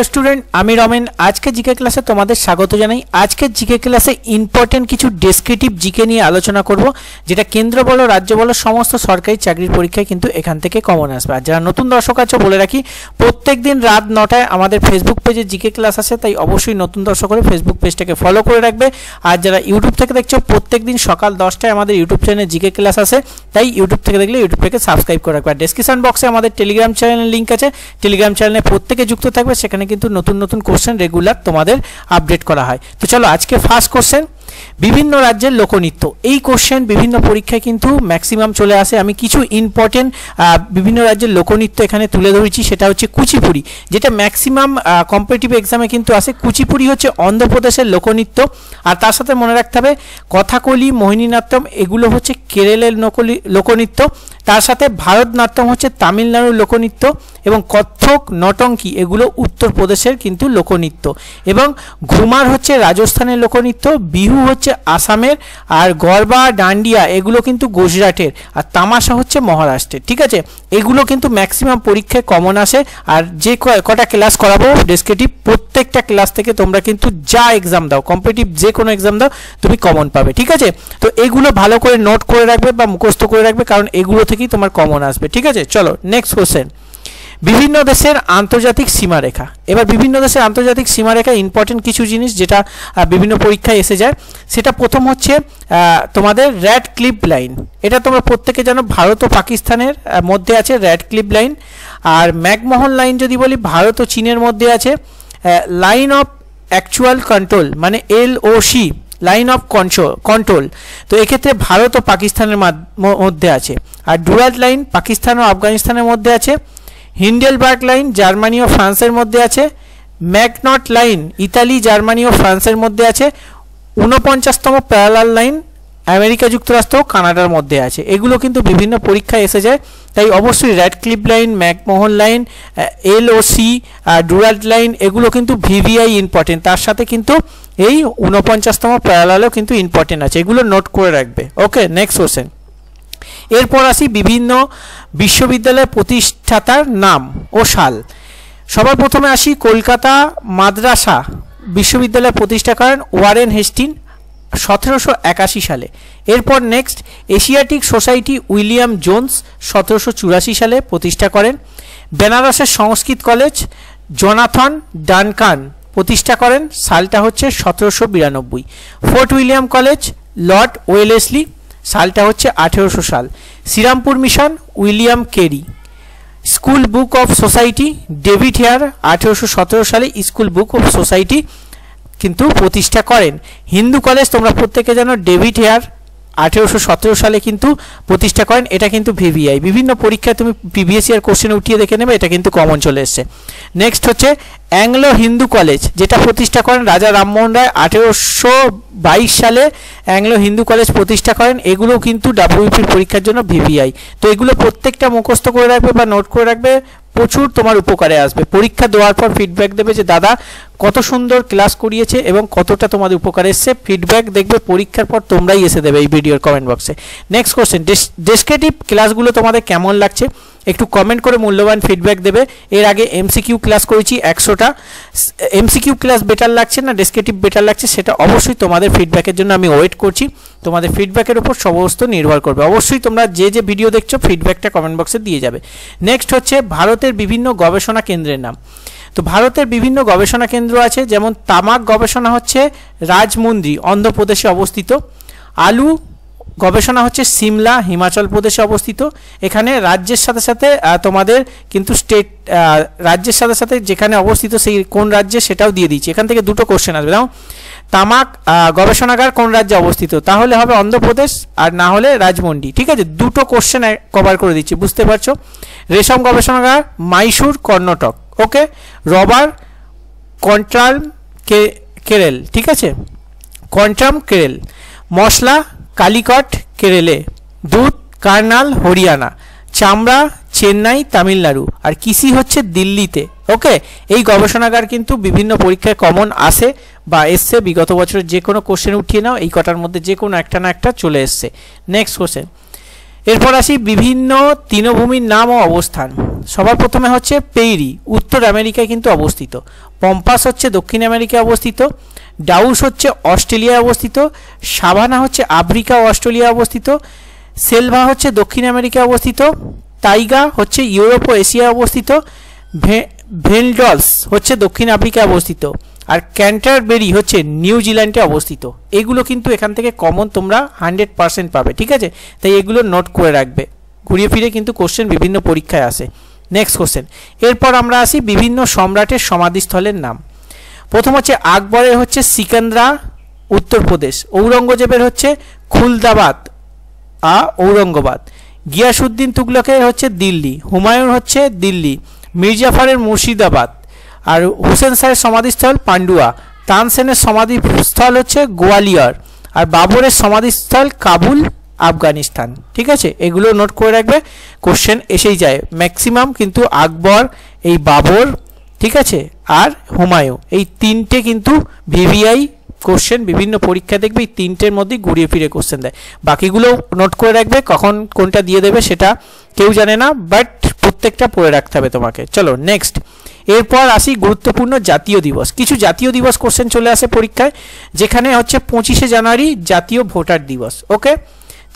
Student আমি রমেন আজকে GK ক্লাসে তোমাদের স্বাগত জানাই। আজকে জিকে ক্লাসে ইম্পর্টেন্ট কিছু ডেসক্রিপটিভ জিকে নিয়ে আলোচনা করব, যেটা কেন্দ্র বলো রাজ্য বলো সমস্ত সরকারি চাকরির পরীক্ষায় কিন্তু এখান থেকে কমন আসবে। আর যারা নতুন দর্শক আছে বলে রাখি, প্রত্যেকদিন রাত 9টায় আমাদের ফেসবুক পেজে জিকে ক্লাস আছে, তাই অবশ্যই নতুন দর্শক করে ফেসবুক পেজটাকে ফলো করে রাখবে। আর যারা ইউটিউব থেকে দেখছো, প্রত্যেকদিন সকাল 10টায় আমাদের ইউটিউব চ্যানেলে জিকে ক্লাস আছে, তাই ইউটিউব থেকে দেখলে ইউটিউব থেকে সাবস্ক্রাইব করে রাখবে। আর ডেসক্রিপশন বক্সে আমাদের টেলিগ্রাম চ্যানেলের লিঙ্ক আছে, টেলিগ্রাম চ্যানেলে প্রত্যেকে যুক্ত থাকবে, সেখানে কিন্তু নতুন নতুন কোশ্চেন রেগুলার তোমাদের আপডেট করা হয়। তো চলো আজকে ফার্স্ট কোশ্চেন, বিভিন্ন রাজ্যের লোকনৃত্য। এই কোশ্চেন বিভিন্ন পরীক্ষায় কিন্তু ম্যাক্সিমাম চলে আসে। আমি কিছু ইম্পর্টেন্ট বিভিন্ন রাজ্যের লোকনৃত্য এখানে তুলে ধরেছি, সেটা হচ্ছে কুচিপুড়ি, যেটা ম্যাক্সিমাম কম্পিটিটিভ এক্সামে কিন্তু আসে। কুচিপুড়ি হচ্ছে অন্ধ্রপ্রদেশের লোকনৃত্য। আর তার সাথে মনে রাখতে হবে কথাকলি, মোহিনীনাট্যম এগুলো হচ্ছে কেরলের লোকনৃত্য। তার সাথে ভারতনাট্যম হচ্ছে তামিলনাড়ুর লোকনৃত্য, এবং কত্থক, নটঙ্কি এগুলো উত্তরপ্রদেশের কিন্তু লোকনৃত্য, এবং ঘুমার হচ্ছে রাজস্থানের লোকনৃত্য, বিহু হচ্ছে আসামের, আর গরবা, ডান্ডিয়া এগুলো কিন্তু গুজরাটের, আর তামাশা হচ্ছে মহারাষ্ট্রের। ঠিক আছে, এগুলো কিন্তু ম্যাক্সিমাম পরীক্ষায় কমন আসে। আর যে কটা ক্লাস করাবো ডেসক্রিপটিভ, প্রত্যেকটা ক্লাস থেকে তোমরা কিন্তু যা এক্সাম দাও, কম্পিটিটিভ যে কোনো এক্সাম দাও, তুমি কমন পাবে। ঠিক আছে, তো এগুলো ভালো করে নোট করে রাখবে বা মুখস্থ করে রাখবে, কারণ এগুলো থেকেই তোমার কমন আসবে। ঠিক আছে, চলো নেক্সট কোশ্চেন, বিভিন্ন দেশের আন্তর্জাতিক সীমারেখা। এবার বিভিন্ন দেশের আন্তর্জাতিক সীমারেখা ইম্পর্টেন্ট কিছু জিনিস যেটা বিভিন্ন পরীক্ষায় এসে যায়, সেটা প্রথম হচ্ছে তোমাদের রেড ক্লিফ লাইন। এটা তোমরা প্রত্যেকে জানো, ভারত ও পাকিস্তানের মধ্যে আছে রেড ক্লিফ লাইন। আর ম্যাকমোহন লাইন যদি বলি, ভারত ও চীনের মধ্যে আছে। লাইন অফ অ্যাকচুয়াল কন্ট্রোল মানে LOC, লাইন অফ কন্ট্রোল, তো এক্ষেত্রে ভারত ও পাকিস্তানের মধ্যে আছে। আর ডুরান্ট লাইন পাকিস্তান ও আফগানিস্তানের মধ্যে আছে। হিন্ডেলবার্গ লাইন জার্মানি ও ফ্রান্সের মধ্যে আছে। ম্যাকনট লাইন ইতালি, জার্মানি ও ফ্রান্সের মধ্যে আছে। 49তম প্যারালাল লাইন আমেরিকা যুক্তরাষ্ট্র ও কানাডার মধ্যে আছে। এগুলো কিন্তু বিভিন্ন পরীক্ষায় এসে যায়, তাই অবশ্যই red cliff line, McMahon line, LOC, Durand line এগুলো কিন্তু VVI ইম্পর্টেন্ট। তার সাথে কিন্তু এই 49তম প্যারালালও কিন্তু ইম্পর্টেন্ট আছে, এগুলো নোট করে রাখবে। ওকে, নেক্সট কোশ্চেন। এরপর আসি বিভিন্ন বিশ্ববিদ্যালয়ের প্রতিষ্ঠাতার নাম ও সাল। সবার প্রথমে আসি কলকাতা মাদ্রাসা বিশ্ববিদ্যালয় প্রতিষ্ঠা করেন ওয়ারেন হেস্টিং 1781 সালে। এরপর next Asiatic society William Jones 1784 সালে প্রতিষ্ঠা করেন। বেনারসের সংস্কৃত কলেজ জোনাথন ডানকান প্রতিষ্ঠা করেন, সালটা হচ্ছে 1792। Fort William College Lord Wellesley, সালটা হচ্ছে 1800 সাল। Serampore mission William Carey. School book of society David Hare 1817 সালে স্কুল বুক অফ সোসাইটি কিন্তু প্রতিষ্ঠা করেন। হিন্দু কলেজ তোমরা প্রত্যেকে জানো, ডেভিড হেয়ার 1817 সালে কিন্তু প্রতিষ্ঠা করেন। এটা কিন্তু VVI, বিভিন্ন পরীক্ষায় তুমি প্রিভিয়াস ইয়ার কোশ্চেনে উঠিয়ে দেখে নেবে, এটা কিন্তু কমন চলে এসছে। নেক্সট হচ্ছে অ্যাংলো হিন্দু কলেজ, যেটা প্রতিষ্ঠা করেন রাজা রামমোহন রায় 1822 সালে অ্যাংলো হিন্দু কলেজ প্রতিষ্ঠা করেন। এগুলো কিন্তু WBPর পরীক্ষার জন্য VVI, তো এগুলো প্রত্যেকটা মুখস্থ করে রাখবে বা নোট করে রাখবে, প্রচুর তোমার উপকারে আসবে। পরীক্ষা দেওয়ার পর ফিডব্যাক দেবে যে দাদা কত সুন্দর ক্লাস করিয়েছে এবং কতটা তোমাদের উপকারে এসছে। ফিডব্যাক দেখবে পরীক্ষার পর তোমরাই এসে দেবে এই ভিডিওর কমেন্ট বক্সে। নেক্সট কোশ্চেন, ডেসক্রিপটিভ ক্লাসগুলো তোমাদের কেমন লাগছে একটু কমেন্ট করে মূল্যবান ফিডব্যাক দেবে। এর আগে MCQ ক্লাস করেছি 100টা, MCQ ক্লাস বেটার লাগছে না ডেসক্রিপটিভ বেটার লাগছে, সেটা অবশ্যই তোমাদের ফিডব্যাকের জন্য আমি ওয়েট করছি। তোমাদের ফিডব্যাকের উপর সমস্ত নির্ভর করবে। অবশ্যই তোমরা যে যে ভিডিও দেখছো ফিডব্যাকটা কমেন্ট বক্সে দিয়ে যাবে। নেক্সট হচ্ছে ভারতের বিভিন্ন গবেষণা কেন্দ্রের নাম। তো ভারতের বিভিন্ন গবেষণা কেন্দ্র আছে, যেমন তামাক গবেষণা হচ্ছে রাজমুন্দ্রি অন্ধ্রপ্রদেশে অবস্থিত। আলু গবেষণা হচ্ছে সিমলা হিমাচল প্রদেশে অবস্থিত। এখানে রাজ্যের সাথে সাথে তোমাদের কিন্তু স্টেট, রাজ্যের সাথে সাথে যেখানে অবস্থিত সেই কোন রাজ্যে সেটাও দিয়ে দিচ্ছি। এখান থেকে দুটো কোশ্চেন আসবে। নাও তামাক গবেষণাগার কোন রাজ্যে অবস্থিত, তাহলে হবে অন্ধ্রপ্রদেশ, আর না হলে রাজমন্ডি। ঠিক আছে, দুটো কোশ্চেন কভার করে দিচ্ছি, বুঝতে পারছো। রেশম গবেষণাগার মাইসুর কর্ণাটক। ওকে, রবার কন্ট্রাম কেরল। ঠিক আছে, কন্ট্রাম কেরল। মশলা কালিকট কেরলে। দুধ কার্নাল হরিয়ানা। চামড়া চেন্নাই তামিলনাড়ু। আর কৃষি হচ্ছে দিল্লিতে। ওকে, এই গবেষণাগার কিন্তু বিভিন্ন পরীক্ষায় কমন আসে বা এসছে। বিগত বছরের যে কোনো কোশ্চেন উঠিয়ে নাও, এই কটার মধ্যে যে কোনো একটা না একটা চলে এসছে। নেক্সট কোশ্চেন, এরপর আসি বিভিন্ন তৃণভূমির নাম ও অবস্থান। সবার প্রথমে হচ্ছে পেইরি, উত্তর আমেরিকায় কিন্তু অবস্থিত। পম্পাস হচ্ছে দক্ষিণ আমেরিকায় অবস্থিত। ডাউস হচ্ছে অস্ট্রেলিয়ায় অবস্থিত। সাভানা হচ্ছে আফ্রিকা ও অস্ট্রেলিয়ায় অবস্থিত। সেলভা হচ্ছে দক্ষিণ আমেরিকায় অবস্থিত। টাইগা হচ্ছে ইউরোপ ও এশিয়ায় অবস্থিত। ভেলডলস হচ্ছে দক্ষিণ আফ্রিকায় অবস্থিত। আর ক্যান্টারবেরি হচ্ছে নিউজিল্যান্ডে অবস্থিত। এগুলো কিন্তু এখান থেকে কমন তোমরা 100% পাবে, ঠিক আছে? তাই এগুলো নোট করে রাখবে, ঘুরিয়ে ফিরে কিন্তু কোশ্চেন বিভিন্ন পরীক্ষায় আসে। নেক্সট কোশ্চেন, এরপর আমরা আসি বিভিন্ন সম্রাটের সমাধিস্থলের নাম। প্রথম হচ্ছে আকবরের হচ্ছে সিকান্দ্রা, উত্তরপ্রদেশ। ঔরঙ্গজেবের হচ্ছে খুলদাবাদ, ঔরঙ্গাবাদ। গিয়াসুদ্দিন তুগলকের হচ্ছে দিল্লি। হুমায়ুন হচ্ছে দিল্লি। মির্জাফরের মুর্শিদাবাদ। আর হুসেন শাহের সমাধিস্থল পান্ডুয়া। তানসেনের সমাধিস্থল হচ্ছে গোয়ালিয়র। আর বাবরের সমাধিস্থল কাবুল, আফগানিস্তান। ঠিক আছে, এগুলো নোট করে রাখবে, কোশ্চেন এসেই যায় ম্যাক্সিমাম কিন্তু আকবর, এই বাবর, ঠিক আছে, আর হুমায়ুন, এই তিনটে কিন্তু ভিভিআই কোশ্চেন বিভিন্ন পরীক্ষা দেখবে এই তিনটের মধ্যেই ঘুরিয়ে ফিরে কোশ্চেন দেয়। বাকিগুলো নোট করে রাখবে, কখন কোনটা দিয়ে দেবে সেটা কেউ জানে না, বাট প্রত্যেকটা পড়ে রাখতে হবে তোমাকে। চলো নেক্সট, এরপর আসি গুরুত্বপূর্ণ জাতীয় দিবস। কিছু জাতীয় দিবস কোশ্চেন চলে আসে পরীক্ষায়, যেখানে হচ্ছে 25শে জানুয়ারি জাতীয় ভোটার দিবস, ওকে।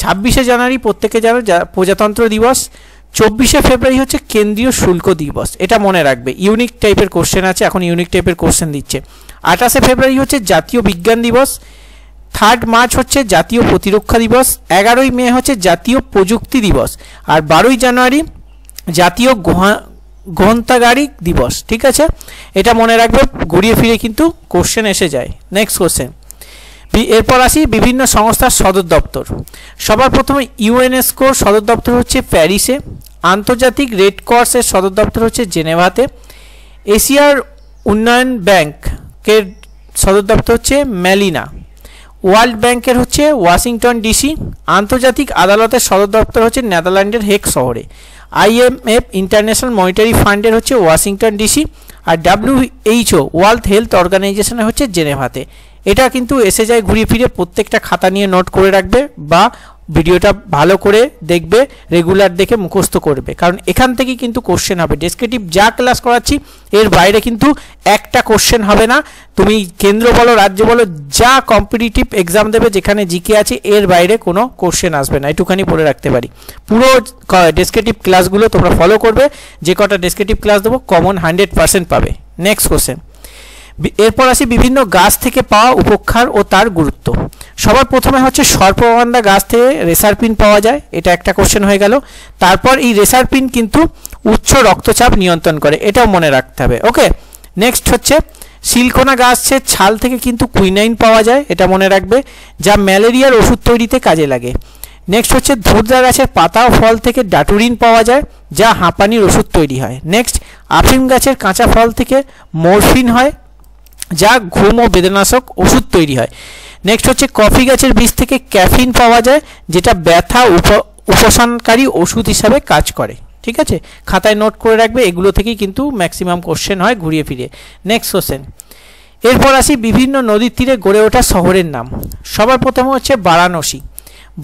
26শে জানুয়ারি প্রত্যেকে জানো প্রজাতন্ত্র দিবস। 24শে ফেব্রুয়ারি হচ্ছে কেন্দ্রীয় শুল্ক দিবস, এটা মনে রাখবে, ইউনিক টাইপের কোশ্চেন আছে, এখন ইউনিক টাইপের কোশ্চেন দিচ্ছে। 28শে ফেব্রুয়ারি হচ্ছে জাতীয় বিজ্ঞান দিবস। 3 মার্চ হচ্ছে জাতীয় প্রতিরক্ষা দিবস। 11ই মে হচ্ছে জাতীয় প্রযুক্তি দিবস। আর 12ই জানুয়ারি জাতীয় গ্রন্থাগারিক দিবস। ঠিক আছে, এটা মনে রাখবে, ঘুরিয়ে ফিরে কিন্তু কোশ্চেন এসে যায়। নেক্সট কোশ্চেন, এরপর আসি বিভিন্ন সংস্থার সদর দপ্তর। সবার প্রথমে ইউনেস্কোর সদর দপ্তর হচ্ছে প্যারিসে। আন্তর্জাতিক রেড ক্রসের সদর দপ্তর হচ্ছে জেনেভাতে। এশিয়ার উন্নয়ন ব্যাংকের সদর দপ্তর হচ্ছে ম্যালিনা। ওয়ার্ল্ড ব্যাংকের হচ্ছে ওয়াশিংটন ডিসি। আন্তর্জাতিক আদালতের সদর দপ্তর হচ্ছে নেদারল্যান্ডের হেগ শহরে। IMF ইন্টারন্যাশনাল মনিটারি ফান্ডের হচ্ছে ওয়াশিংটন ডিসি। আর WHO ওয়ার্ল্ড হেলথ অর্গানাইজেশনের হচ্ছে জেনেভাতে। এটা কিন্তু এসে যায় ঘুরিয়ে ফিরে, প্রত্যেকটা খাতা নিয়ে নোট করে রাখবে বা ভিডিওটা ভালো করে দেখবে, রেগুলার দেখে মুখস্থ করবে, কারণ এখান থেকে কিন্তু কোশ্চেন হবে। ডেসক্রিপটিভ যা ক্লাস করাচ্ছি এর বাইরে কিন্তু একটা কোশ্চেন হবে না। তুমি কেন্দ্র বলো রাজ্য বলো যা কম্পিটিটিভ এক্সাম দেবে যেখানে জিকে আছে এর বাইরে কোনো কোশ্চেন আসবে না, একটুখানি পড়ে রাখতে পারি। পুরো ডেসক্রিপটিভ ক্লাসগুলো তোমরা ফলো করবে, যে কটা ডেসক্রিপটিভ ক্লাস দেবো কমন 100% পাবে। নেক্সট কোশ্চেন, এরপর আসি বিভিন্ন গাছ থেকে পাওয়া উপকার ও তার গুরুত্ব। সবার প্রথমে হচ্ছে সর্পগন্ধা গাছ থেকে রেসারপিন পাওয়া যায়, এটা একটা কোশ্চেন হয়ে গেল। তারপর এই রেসারপিন কিন্তু উচ্চ রক্তচাপ নিয়ন্ত্রণ করে, এটাও মনে রাখতে হবে, ওকে। নেক্সট হচ্ছে সিলকোনা গাছের ছাল থেকে কিন্তু কুইনাইন পাওয়া যায়, এটা মনে রাখবে, যা ম্যালেরিয়ার ওষুধ তৈরিতে কাজে লাগে। নেক্সট হচ্ছে ধুরদা গাছের পাতা ও ফল থেকে ডাটুরিন পাওয়া যায়, যা হাঁপানির ওষুধ তৈরি হয়। নেক্সট আফিম গাছের কাঁচা ফল থেকে মরফিন হয়, যা ঘুম ও বেদনাশক ওষুধ তৈরি হয়। নেক্সট হচ্ছে কফি গাছের বীজ থেকে ক্যাফিন পাওয়া যায়, যেটা ব্যথা উপশমনকারী ওষুধ হিসাবে কাজ করে। ঠিক আছে, খাতায় নোট করে রাখবে, এগুলো থেকেই কিন্তু ম্যাক্সিমাম কোশ্চেন হয় ঘুরিয়ে ফিরে। নেক্সট কোশ্চেন, এরপর আসি বিভিন্ন নদীর তীরে গড়ে ওঠা শহরের নাম। সবার প্রথমে হচ্ছে বারাণসী।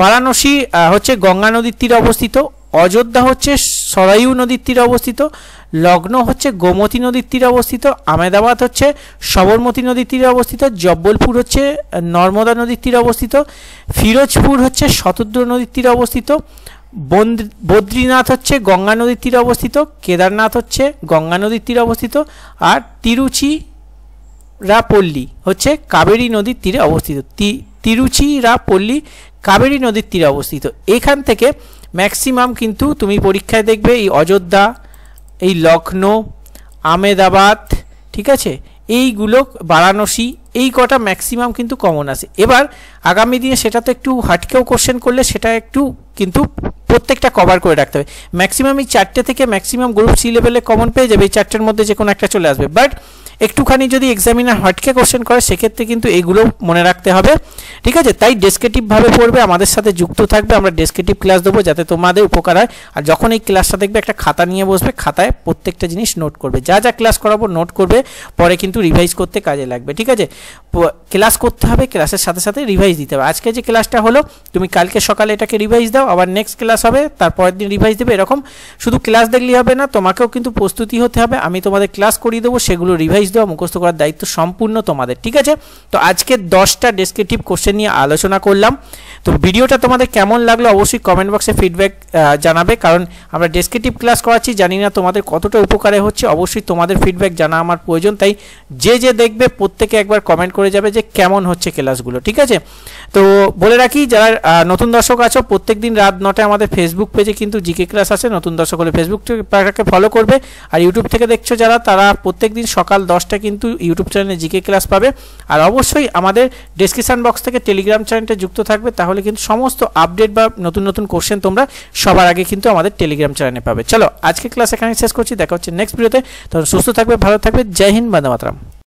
বারাণসী হচ্ছে গঙ্গা নদীর তীরে অবস্থিত। অযোধ্যা হচ্ছে সরায়ু নদীর তীরে অবস্থিত। লগ্ন হচ্ছে গোমতী নদীর তীরে অবস্থিত। আহমেদাবাদ হচ্ছে সবরমতী নদীর তীরে অবস্থিত। জব্বলপুর হচ্ছে নর্মদা নদীর তীরে অবস্থিত। ফিরোজপুর হচ্ছে শতদ্র নদীর তীরে অবস্থিত। বদ্রীনাথ হচ্ছে গঙ্গা নদীর তীরে অবস্থিত। কেদারনাথ হচ্ছে গঙ্গা নদীর তীরে অবস্থিত। আর তিরুচিরাপল্লী হচ্ছে কাবেরী নদীর তীরে অবস্থিত। তিরুচিরাপল্লী কাবেরী নদীর তীরে অবস্থিত। এখান থেকে ম্যাক্সিমাম কিন্তু তুমি পরীক্ষায় দেখবে এই অযোধ্যা, এই লখনৌ, আহমেদাবাদ, ঠিক আছে, এইগুলো, বারাণসী, এই কটা ম্যাক্সিমাম কিন্তু কমন আসে। এবার আগামী দিনে সেটা তো একটু হাটকেও কোশ্চেন করলে সেটা একটু কিন্তু প্রত্যেকটা কভার করে রাখতে হবে। ম্যাক্সিমাম এই 4টে থেকে ম্যাক্সিমাম গ্রুপ সি লেভেলে কমন পেয়ে যাবে, এই 4টের মধ্যে যে কোনো একটা চলে আসবে। বাট একটুখানি যদি এক্সামিনার হটকে কোশ্চেন করে সেক্ষেত্রে কিন্তু এগুলো মনে রাখতে হবে, ঠিক আছে। তাই ডেসক্রিপটিভভাবে পড়বে, আমাদের সাথে যুক্ত থাকবে, আমরা ডেসক্রিপটিভ ক্লাস দেবো যাতে তোমাদের উপকার হয়। আর যখন এই ক্লাসটা দেখবে একটা খাতা নিয়ে বসবে, খাতায় প্রত্যেকটা জিনিস নোট করবে, যা যা ক্লাস করাবো নোট করবে, পরে কিন্তু রিভাইজ করতে কাজে লাগবে, ঠিক আছে। ক্লাস করতে হবে, ক্লাসের সাথে সাথে রিভাইজ দিতে হবে। আজকে যে ক্লাসটা হলো তুমি কালকে সকালে এটাকে রিভাইজ দাও, আবার নেক্সট ক্লাস হবে তারপরের দিন রিভাইজ দেবে। এরকম শুধু ক্লাস দেখলেই হবে না, তোমাকেও কিন্তু প্রস্তুতি হতে হবে। আমি তোমাদের ক্লাস করিয়ে দেবো, সেগুলো রিভাইজ দেওয়া মুখস্থ করার দায়িত্ব সম্পূর্ণ তোমাদের, ঠিক আছে। তো আজকে 10টা ডেসক্রিপটিভ কোশ্চেন নিয়ে আলোচনা করলাম। তো ভিডিওটা তোমাদের কেমন লাগলো অবশ্যই কমেন্ট বক্সে ফিডব্যাক জানাবে, কারণ আমরা ডেসক্রিপটিভ ক্লাস করাচ্ছি, জানি না তোমাদের কতটা উপকারে হচ্ছে। অবশ্যই তোমাদের ফিডব্যাক জানা আমার প্রয়োজন, তাই যে দেখবে প্রত্যেকে একবার কমেন্ট করে যাবে যে কেমন হচ্ছে ক্লাসগুলো, ঠিক আছে। তো বলে রাখি, যারা নতুন দর্শক আছো, প্রত্যেকদিন রাত 9টায় আমাদের ফেসবুক পেজে কিন্তু জিকে ক্লাস আছে। নতুন দর্শক হলে ফেসবুকটাকে ফলো করবে, আর ইউটিউব থেকে দেখছো যারা, তারা প্রত্যেকদিন সকাল 10টা কিন্তু ইউটিউব চ্যানেলে জিকে ক্লাস পাবে। আর অবশ্যই আমাদের ডেসক্রিপশন বক্স থেকে টেলিগ্রাম চ্যানেলটা যুক্ত থাকবে, তাহলে কিন্তু সমস্ত আপডেট বা নতুন নতুন কোশ্চেন তোমরা সবার আগে কিন্তু আমাদের টেলিগ্রাম চ্যানেলে পাবে। চলো আজকে ক্লাস এখানে শেষ করছি, দেখা হচ্ছে নেক্সট ভিডিওতে। তখন সুস্থ থাকবে, ভালো থাকবে, জয় হিন্দ, বন্দে মাতরম।